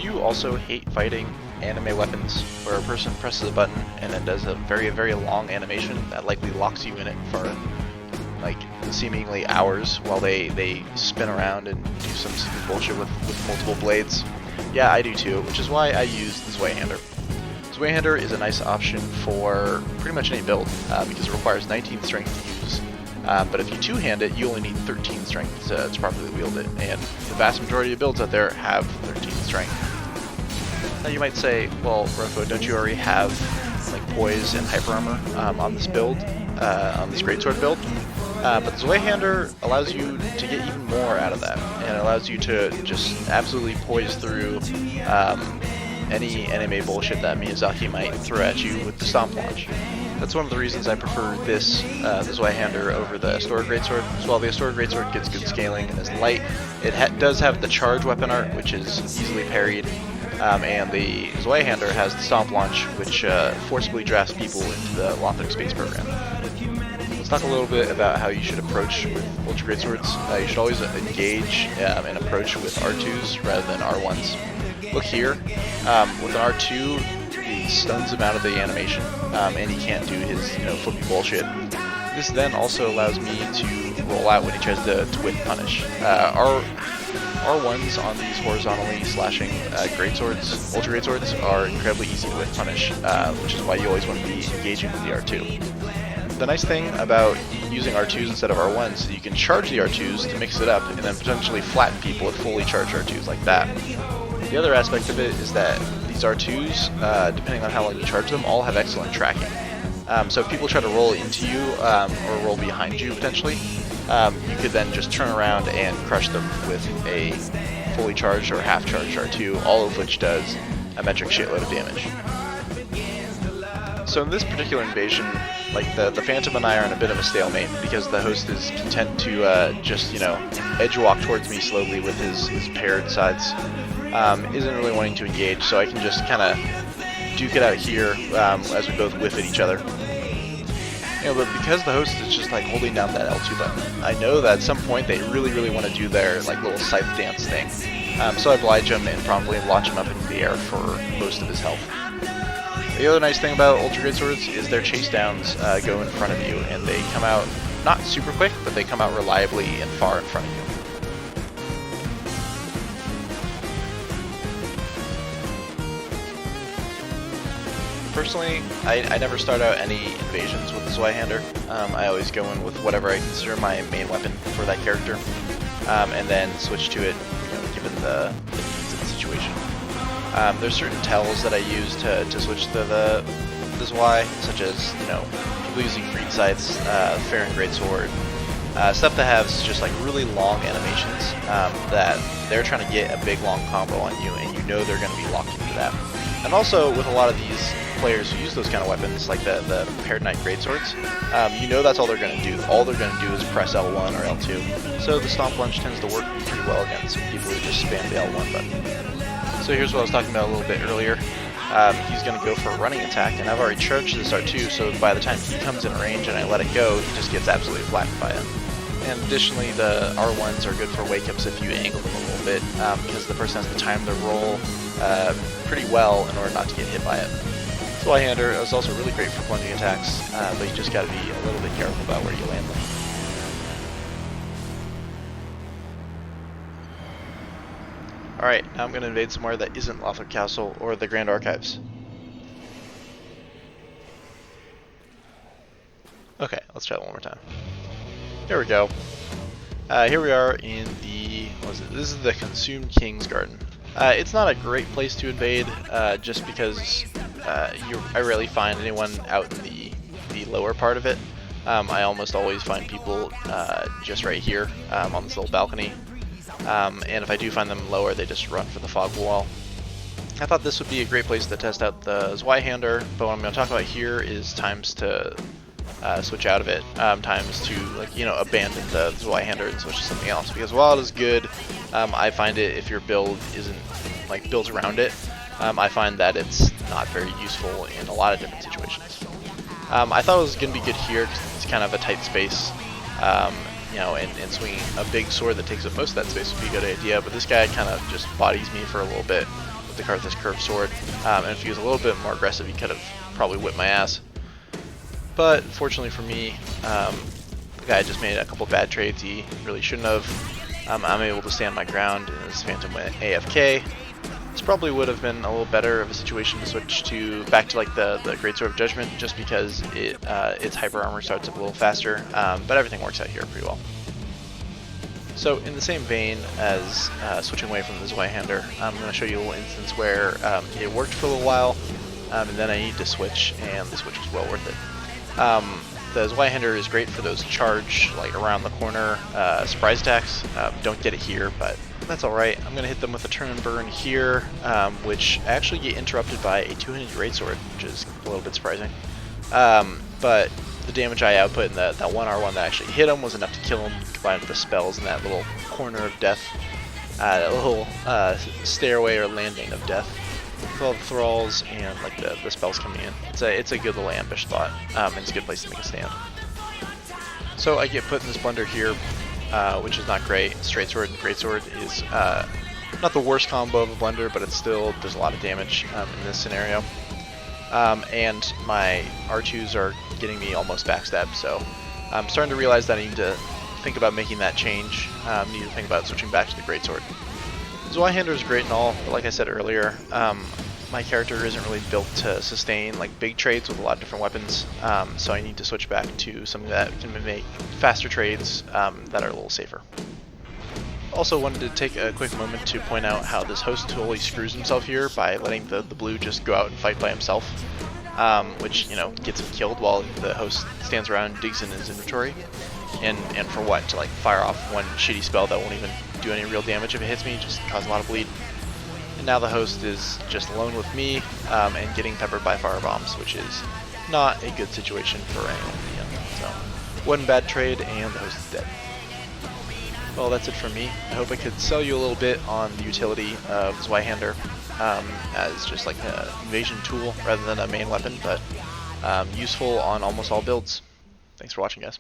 you also hate fighting anime weapons where a person presses a button and then does a very, very long animation that likely locks you in it for like seemingly hours while they spin around and do some stupid bullshit with multiple blades? Yeah, I do too, which is why I use the Zwei-hander. Zwei-hander is a nice option for pretty much any build because it requires 19 strength to use. But if you two-hand it, you only need 13 strength to properly wield it, and the vast majority of builds out there have 13 strength. Now you might say, well, Rofo, don't you already have like poise and hyper armor on this build, on this greatsword build? But the Zwei-hander allows you to get even more out of that, and it allows you to just absolutely poise through any anime bullshit that Miyazaki might throw at you with the stomp launch. That's one of the reasons I prefer this Zwei-hander over the Astoria Greatsword. So while the Astoria Greatsword gets good scaling and is light, it does have the charge weapon art, which is easily parried, and the Zwei-hander has the stomp launch, which forcibly drafts people into the Lothric space program. Let's talk a little bit about how you should approach with Ultra Greatswords. You should always engage and approach with R2s rather than R1s. Look here, with an R2, he stuns him out of the animation, and he can't do his flippy bullshit. This then also allows me to roll out when he tries to whip punish. R1s on these horizontally slashing greatswords, Ultra Greatswords, are incredibly easy to whip punish, which is why you always want to be engaging with the R2. The nice thing about using R2s instead of R1s is you can charge the R2s to mix it up and then potentially flatten people with fully charged R2s like that. The other aspect of it is that these R2s, depending on how long you charge them, all have excellent tracking. So if people try to roll into you or roll behind you potentially, you could then just turn around and crush them with a fully charged or half-charged R2, all of which does a metric shitload of damage. So in this particular invasion, like the Phantom and I are in a bit of a stalemate because the host is content to just edge walk towards me slowly with his paired sides. Isn't really wanting to engage, so I can just kind of duke it out here as we both whiff at each other. But because the host is just like holding down that L2 button, I know that at some point they really want to do their like little scythe dance thing. So I oblige him and promptly launch him up into the air for most of his health. The other nice thing about Ultra Greatswords is their chase downs go in front of you, and they come out not super quick, but they come out reliably and far in front of you. Personally, I never start out any invasions with the Zwei-hander. I always go in with whatever I consider my main weapon for that character, and then switch to it, given the needs of the situation. There's certain tells that I use to switch to the Zwei, such as people using Freed Sights, Fair and Greatsword, stuff that has just like really long animations that they're trying to get a big long combo on you, and they're going to be locked into that. And also with a lot of these players who use those kind of weapons, like the paired knight greatswords, that's all they're going to do. All they're going to do is press L1 or L2. So the stomp lunge tends to work pretty well against people who just spam the L1 button. So here's what I was talking about a little bit earlier. He's going to go for a running attack, and I've already charged this R2, so by the time he comes in range and I let it go, he just gets absolutely flattened by it. And additionally, the R1s are good for wake-ups if you angle them a little bit, because the person has to time their roll pretty well in order not to get hit by it. Zwei-hander is also really great for plunging attacks, but you just got to be a little bit careful about where you land them. Alright, now I'm going to invade somewhere that isn't Lothric Castle or the Grand Archives. Okay, let's try it one more time. Here we go. Here we are in the, this is the Consumed King's Garden. It's not a great place to invade, just because I rarely find anyone out in the lower part of it. I almost always find people just right here on this little balcony. And if I do find them lower, they just run for the fog wall. I thought this would be a great place to test out the Zwei-hander, but what I'm going to talk about here is times to switch out of it, times to abandon the Zwei-hander and switch to something else. Because while it is good, I find it, if your build isn't built around it, I find that it's not very useful in a lot of different situations. I thought it was going to be good here because it's kind of a tight space. And swinging a big sword that takes up most of that space would be a good idea, but this guy kind of just bodies me for a little bit. with the card with this curved sword. And if he was a little bit more aggressive, he could have probably whipped my ass. But fortunately for me, the guy just made a couple bad trades he really shouldn't have. I'm able to stand my ground, and this Phantom went AFK. This probably would have been a little better of a situation to switch back to like the Great Sword of Judgment, just because its hyper armor starts up a little faster, but everything works out here pretty well. So in the same vein as switching away from the Zweihander, I'm going to show you a little instance where it worked for a little while, and then I needed to switch, and the switch was well worth it. The Zweihander is great for those charge, like around the corner surprise attacks. Don't get it here, but that's alright. I'm going to hit them with a turn and burn here, which actually get interrupted by a two-handed greatsword, which is a little bit surprising. But the damage I output in that 1R1 that actually hit him was enough to kill him, combined with the spells in that little corner of death, that little stairway or landing of death. With all the thralls and like the spells coming in. It's a good little ambush spot, and it's a good place to make a stand. So I get put in this blunder here, which is not great. Straight sword and great sword is not the worst combo of a blunder, but it's still does a lot of damage in this scenario. And my R2s are getting me almost backstabbed, so I'm starting to realize that I need to think about making that change. I need to think about switching back to the great sword. Zweihander is great and all, but like I said earlier, my character isn't really built to sustain like big trades with a lot of different weapons, so I need to switch back to something that can make faster trades that are a little safer. Also wanted to take a quick moment to point out how this host totally screws himself here by letting the blue just go out and fight by himself, which, you know, gets him killed while the host stands around and digs in his inventory. And for what? To like fire off one shitty spell that won't even do any real damage if it hits me, just cause a lot of bleed. And now the host is just alone with me and getting peppered by fire bombs, which is not a good situation for anyone to be in. So, one bad trade and the host is dead. Well, that's it from me. I hope I could sell you a little bit on the utility of Zweihander as just like an invasion tool rather than a main weapon, but useful on almost all builds. Thanks for watching, guys.